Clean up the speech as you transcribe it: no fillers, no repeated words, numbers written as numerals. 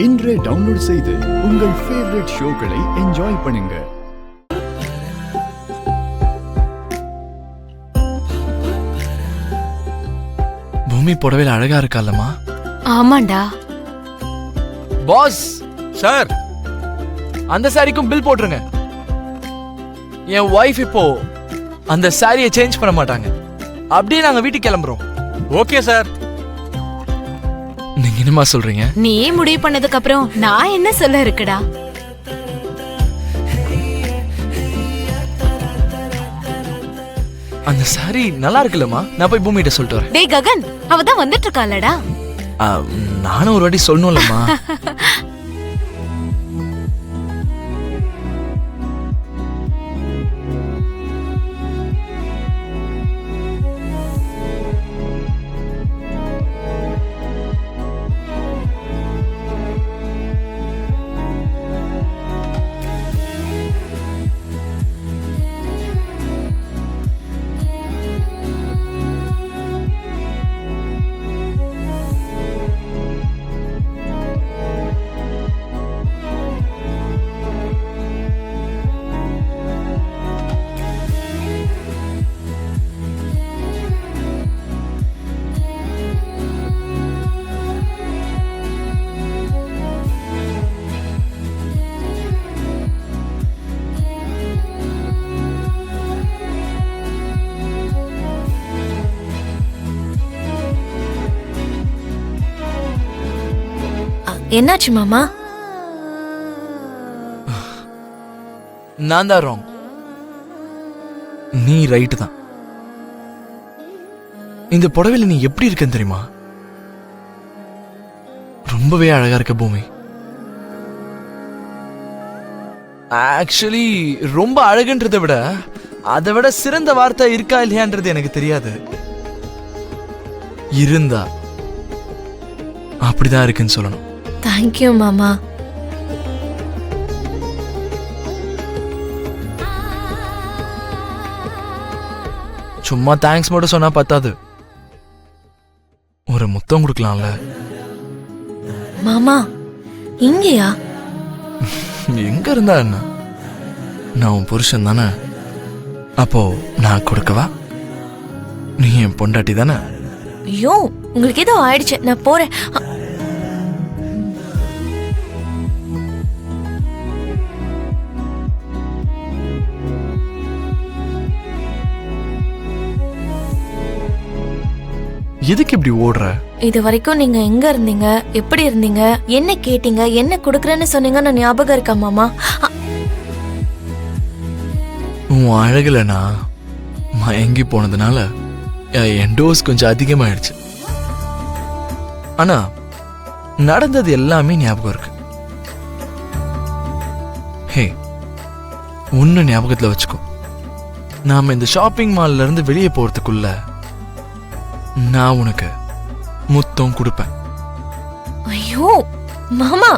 இன்றே டவுன்லோட் செய்து உங்கள் ஃபேவரட் ஷோக்களை என்ஜாய் பண்ணுங்க. பூமி புடவையில அழகா இருக்காலமா? ஆமாண்டா. பாஸ் சார், அந்த சாரிக்கும் பில் போட்டுருங்க. என் வைஃப் இப்போ அந்த சாரியை சேஞ்ச் பண்ண மாட்டாங்க. அப்படியே நாங்க வீட்டுக்கு கிளம்புறோம். Okay sir. நீங்க என்னமா சொல்றீங்க? நீ முடிவு பண்ணதுக்கு அப்புறம் நான் என்ன சொல்ல இருக்குடா? அந்த சாரி நல்லா இருக்குல்லம்மா, நான் போய் பூமிகிட்ட சொல்லிட்டு வரேன். டேய் ககன், அவதான் வந்துட்டு இருக்காளடா. நானும் ஒரு வாட்டி சொல்லணும்லம்மா. என்னாச்சு மாமா? நான் தான் ராங், நீ ரைட் தான். இந்த புடவையில நீ எப்படி இருக்கன்னு தெரியுமா? ரொம்பவே அழகா இருக்க பூமி. ஆக்சுவலி ரொம்ப அழகுன்றதை விட அதை விட சிறந்த வார்த்தை இருக்கா இல்லையான்றது எனக்கு தெரியாது. இருந்தா அப்படிதான் இருக்குன்னு சொல்லணும். தேங்க்யூ மாமா. சும்மா தேங்க்ஸ் மட்டும் சொன்னா பத்தாது, ஒரு முத்தம் கொடுக்கலாம்ல. மாமா இங்கயா? எங்க இருந்தா என்ன, நான் உன் புருஷன் தானே, அப்போ நான் கொடுக்கவா? நீ என் பொண்டாட்டி தானே. ஐயோ, உங்களுக்கு ஏதோ ஆயிடுச்சு, நான் போறேன். எதுக்கு இப்படி ஓடுற? இது வரைக்கும் நீங்க எங்க இருந்தீங்க, எப்படி இருந்தீங்க, என்ன கேட்டீங்க, என்ன குடுக்கறேன்னு சொன்னீங்கன்னு ஞாபகம் இருக்கா மாமா? உன் அழகுல நான் மயங்கி போனதுனால என் டோஸ் கொஞ்சம் அதிகமாயிடுச்சு. ஆனா நடந்தது எல்லாமே ஞாபகம் இருக்கு. ஹே, ஒன்னு ஞாபகத்துல வச்சுக்கோ, நாம இந்த ஷாப்பிங் மால்ல இருந்து வெளியே போறதுக்குள்ள நான் உனக்கு முத்தம் கொடுப்பேன். ஐயோ மாமா.